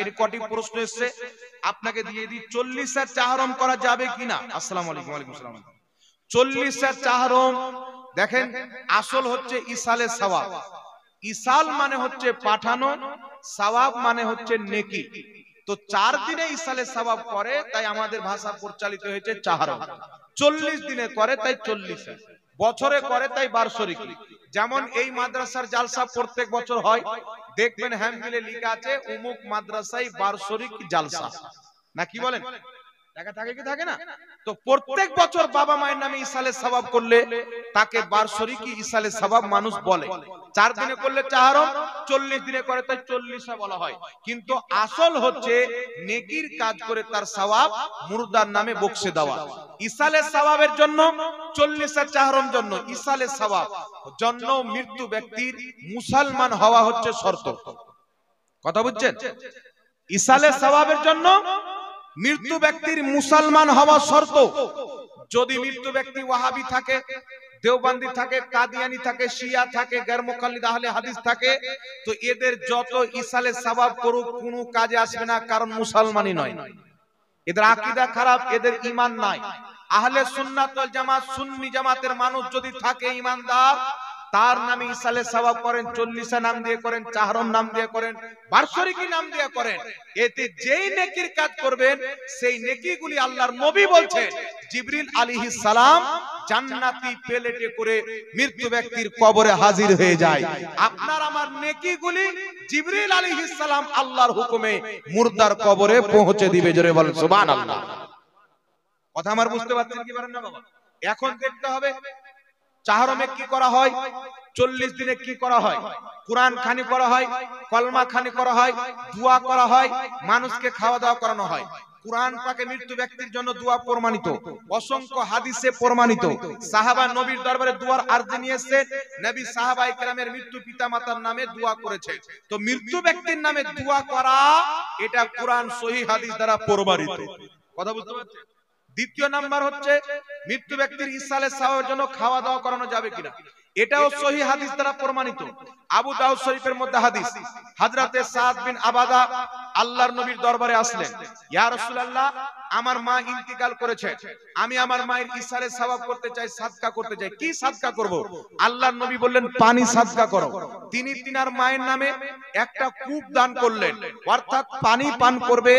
এর কটি প্রশ্ন এসেছে আপনাকে দিয়ে দিই। 40 চাহরম করা যাবে কিনা? আসসালামু আলাইকুম। ওয়া আলাইকুম আসসালাম। 40 চাহরম দেখেন, আসল হচ্ছে ইসালে সওয়াব। ইসাল মানে হচ্ছে পাঠানো, সওয়াব মানে হচ্ছে নেকি। তো 4 দিনে ইসালে সওয়াব করে, তাই আমাদের ভাষা পরিচালিত হয়েছে চাহরম। 40 দিনে করে তাই 40, বছরে করে তাই বার্ষরিকী। যেমন এই মাদ্রাসার জালসা প্রত্যেক বছর হয়, দেখবেন হ্যান্ডবিলে লেখা আছে অমুক মাদ্রাসায় বার্ষরিক জালসা, না কি বলেন? দেখা থাকে কি থাকে না? তো প্রত্যেক বছর বাবা মায়ের নামে ইসালে সওয়াব করলে তাকে বার্ষরিক ইসালে সওয়াব মানুষ বলে। 4 দিনে করলে চাহরম, 40 দিনে করে তাই 40 বলা হয়। কিন্তু আসল হচ্ছে নেকির কাজ করে তার সওয়াব মুর্দার নামে বকশে দেওয়া। ইসালে সওয়াবের জন্য 40 চাহরম জন্য ইসালে সওয়াব জন্য মৃত্যু ব্যক্তির মুসলমান হওয়া হচ্ছে শর্ত। কথা বুঝছেন? ইসালে সওয়াবের জন্য মৃত্যু ব্যক্তির মুসলমান হওয়া শর্ত। যদি মৃত্যু ব্যক্তি ওয়াহাবি থাকে, দেওবন্দি থাকে, কাদিয়ানি থাকে, শিয়া থাকে, গैर মুকাল্লিদ আহলে হাদিস থাকে, তো এদের যত ইসালে সওয়াব করুক কোনো কাজে আসবে না, কারণ মুসলমানই নয়। এদের আকীদা খারাপ, এদের ঈমান নাই। আহলে সুন্নাত ওয়াল জামাত সুন্নি জামাতের মানুষ যদি থাকে ঈমানদার, তার নামে ইসালে সওয়াব করেন, 40 নাম দিয়ে করেন, চাহরম নাম দিয়ে করেন, বার্ষরিকী নাম দিয়ে করেন, এতে যেই নেকির কাজ করবেন সেই নেকিগুলি আল্লাহর নবী বলছেন জিবরিল আলাইহিস সালাম জান্নাতি প্লেটে করে মৃত্যু ব্যক্তির কবরে হাজির হয়ে যায়। আপনার আমার নেকিগুলি জিবরিল আলাইহিস সালাম আল্লাহর হুকুমে মুর্দার কবরে পৌঁছে দিবে। জোরে বলেন সুবহানাল্লাহ। কথা আমার বুঝতে পারছেন কি পারেন না বাবা? এখন দেখতে হবে চাহরমে কি করা হয়, 40 দিনে কি করা হয়। কুরআন খানি করা হয়, কলমা খানি করা হয়, দোয়া করা হয়, মানুষকে খাওয়া দাওয়া করানো হয়। কুরআন পাকে মৃত্যু ব্যক্তির জন্য দোয়া প্রমাণিত, অসংখ্য হাদিসে প্রমাণিত। সাহাবা নবীর দরবারে দোয়ার আরজি নিয়ে এসেছেন, নবী সাহাবায়ে কেরামের মৃত্যু পিতামাতার নামে দোয়া করেছে। তো মৃত্যু ব্যক্তির নামে দোয়া করা এটা কুরআন সহিহ হাদিস দ্বারা প্রমাণিত। কথা বুঝতে পারছেন? দ্বিতীয় নাম্বার হচ্ছে মৃত্যু ব্যক্তির ইসালে সওয়াবের জন্য খাওয়া দাওয়া করানো যাবে কিনা, এটাও সহিহ হাদিস দ্বারা প্রমাণিত। আবু দাউদ শরীফের মধ্যে হাদিস, হযরতে সাদ বিন আবাদা আল্লাহর নবীর দরবারে আসলেন, ইয়া রাসূলুল্লাহ আমার মা ইন্তিকাল করেছে, আমি আমার মায়ের ইসালে সওয়াব করতে চাই, সাদকা করতে চাই, কি সাদকা করব? আল্লাহর নবী বললেন পানি সাদকা করো। তিনি তিনার মায়ের নামে একটা কূপ দান করলেন, অর্থাৎ পানি পান করবে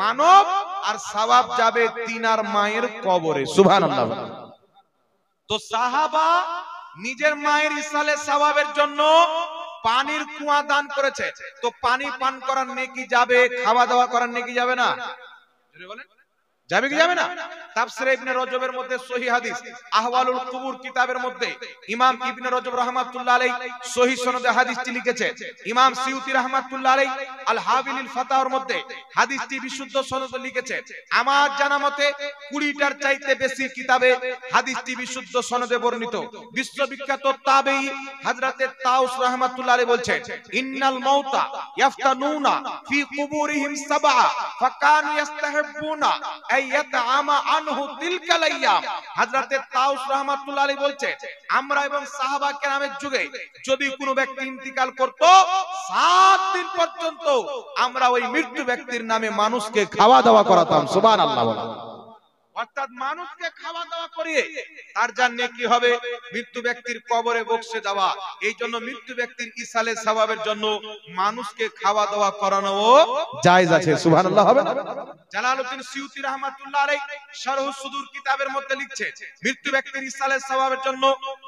মানব আর সওয়াব যাবে তিনার মায়ের কবরে। সুবহানাল্লাহ। তো সাহাবা নিজের মায়ের ইসালে সওয়াবের জন্য পানির কুয়া দান করেছে, তো পানি পান করার নেকি যাবে, খাওয়া দাওয়া করার নেকি যাবে না? বলেন যাবে কি যাবে না? তাফসীরে ইবনে রজবের মধ্যে সহিহ হাদিস আহওয়ালুল কুবুর কিতাবের মধ্যে ইমাম ইবনে রজব রাহমাতুল্লাহ আলাইহি সহিহ সনদে হাদিসটি লিখেছে। ইমাম সিউতি রাহমাতুল্লাহ আলাইহি আল হাবিলিল ফাতাওয়ার মধ্যে হাদিসটি বিশুদ্ধ সনদে লিখেছে। আমার জানা মতে 20টার চাইতে বেশি কিতাবে হাদিসটি বিশুদ্ধ সনদে বর্ণিত। বিশ্ববিখ্যাত তাবেঈ হযরতে তাউস রাহমাতুল্লাহ আলাইহি বলছেন, ইন্নাল মাউতা ইয়াফতানুনা ফি কুবুরিহিম সাবআ ফাকানু ইস্তাহিব্বুনা আইয়াতআমা আনহু তিলকাল আইয়াম। হযরতে তাউস রাহমাতুল্লাহ আলাইহি বলছেন, আমরা এবং সাহাবা কেরামের যুগে যদি কোনো ব্যক্তি ইন্তিকাল করত 7 দিন পর্যন্ত আমরা ওই মৃত্যু ব্যক্তির নামে মানুষকে খাওয়া দাওয়া করাতাম। সুবহানাল্লাহ। অর্থাৎ মানুষকে খাওয়া দাওয়া করিয়ে তার যা নেকি হবে মৃত্যু ব্যক্তির কবরে বক্সে দেওয়া। এই জন্য মৃত্যু ব্যক্তির ইসালে সওয়াবের জন্য মানুষকে খাওয়া দাওয়া করানো জায়েজ আছে। সুবহানাল্লাহ হবে না? জালালউদ্দিন সিউতি রাহমাতুল্লাহ আলাইহি শারহুস সুদুর কিতাবের মধ্যে লিখছে, মৃত্যু ব্যক্তির ইসালে সওয়াবের জন্য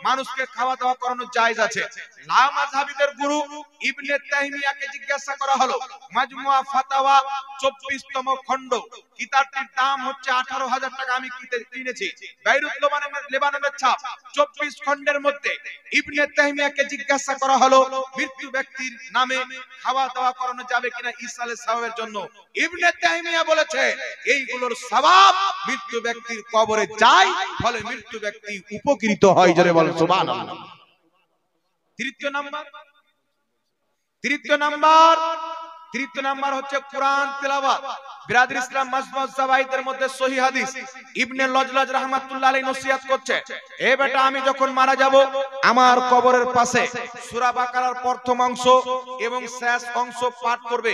মানুষকে খাওয়া দাওয়া করানো জায়েজ আছে। লা মাযহাবীদের গুরু ইবনে তাইমিয়াকে জিজ্ঞাসা করা হলো, মাজমুআ ফাতাওয়া 24তম খণ্ড, কিতাবটির দাম হচ্ছে 18,000 টাকা, আমি কিনেছি, বেইরুত লেবাননের ছাপ, 24 খণ্ডের মধ্যে ইবনে তাইমিয়াকে জিজ্ঞাসা করা হলো মৃত্যু ব্যক্তির নামে খাওয়া দাওয়া করানো যাবে কিনা ইসালে সওয়াবের জন্য। ইবনে তাইমিয়া বলেছে এইগুলোর সওয়াব মৃত্যু ব্যক্তির কবরে যায়, ফলে মৃত্যু ব্যক্তি উপকৃত হয়। জোরে বলেন সুবহানাল্লাহ। তৃতীয় নাম্বার তৃতীয় নাম্বার হচ্ছে কোরআন তেলাওয়াত। বিরাদর ইসলাম মাজমুআজ যাওয়াইদের মধ্যে সহিহ হাদিস ইবনে লজলাজ রাহমাতুল্লাহ আলাইহি নসিহত করছে, এ বেটা আমি যখন মারা যাব আমার কবরের পাশে সূরা বাকারার প্রথম অংশ এবং শেষ অংশ পাঠ করবে।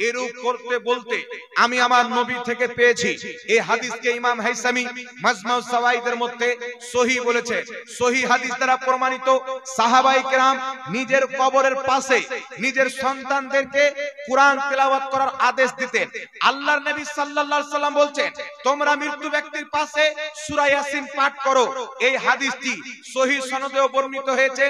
এরূপ করতে বলতে আমি আমার নবী থেকে পেয়েছি। এই হাদিসকে ইমাম হাইসামি মাজমুআজ যাওয়াইদের মধ্যে সহিহ বলেছে। সহিহ হাদিস দ্বারা প্রমাণিত সাহাবায়ে কেরাম নিজের কবরের পাশে নিজের সন্তানদেরকে কোরআন তেলাওয়াত করার আদেশ দিতেন। আল্লাহর নবী সাল্লাল্লাহু আলাইহি সাল্লাম বলছেন, তোমরা মৃত্যু ব্যক্তির পাশে সূরা ইয়াসিন পাঠ করো। এই হাদিসটি সহিহ সনদেও বর্ণিত হয়েছে,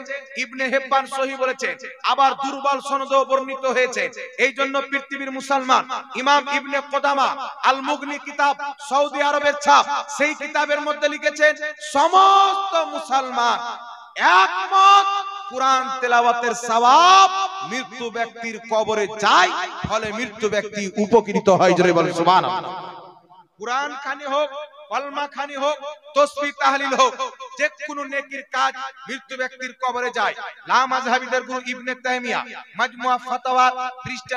ইবনে হিব্বান সহিহ বলেছেন, আবার দুর্বল সনদেও বর্ণিত হয়েছে। এই জন্য পৃথিবীর মুসলমান ইমাম ইবনে কুদামা আল মুগনি কিতাব, সৌদি আরবের ছাপ, সেই কিতাবের মধ্যে লিখেছেন সমস্ত মুসলমান একমত কোরআন তেলাওয়াতের সওয়াব মৃত্যু ব্যক্তির কবরে যায়, ফলে মৃত্যু ব্যক্তি উপকৃত হয়। জোরে বলেন সুবহানাল্লাহ। কোরআন খানি হোক, কলমা খানি হোক, তাসবিহ তাহলিল হোক, যে কোনো নেকির কাজ মৃত্যু ব্যক্তির কবরে যায়। লা মাযহাবিদের গুরু ইবনে তাইমিয়া মাজমুআ ফাতাওয়া পৃষ্ঠা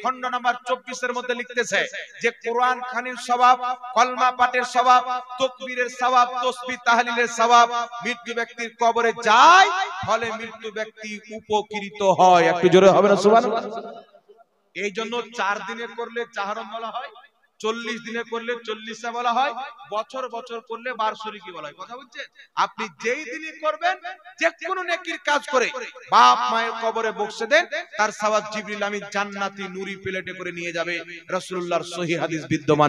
খণ্ড নাম্বার 24 এর মধ্যে লিখতেছে যে কোরআন খানির সওয়াব, কলমা পাঠের সওয়াব, তাকবীরের সওয়াব, তাসবিহ তাহলিলের সওয়াব মৃত্যু ব্যক্তির কবরে যায়, ফলে মৃত্যু ব্যক্তি উপকৃত হয়। একটু জোরে হবে না সুবহানাল্লাহ। এই জন্য 4 দিনে করলে চাহরম বলা হয়, 40 দিনে করলে 40 বলা হয়, বছর বছর করলে বার্ষিকী বলা হয়। কথা বুঝছেন? আপনি যেই দিনই করবেন, যে কোনো নেকির কাজ করে বাপ মায়ের কবরে বসে দেন, তার সওয়াব জিবরিল আমিন জান্নাতি নূরি প্লেটে করে নিয়ে যাবে। রাসূলুল্লাহর সহিহ হাদিস বিদ্যমান।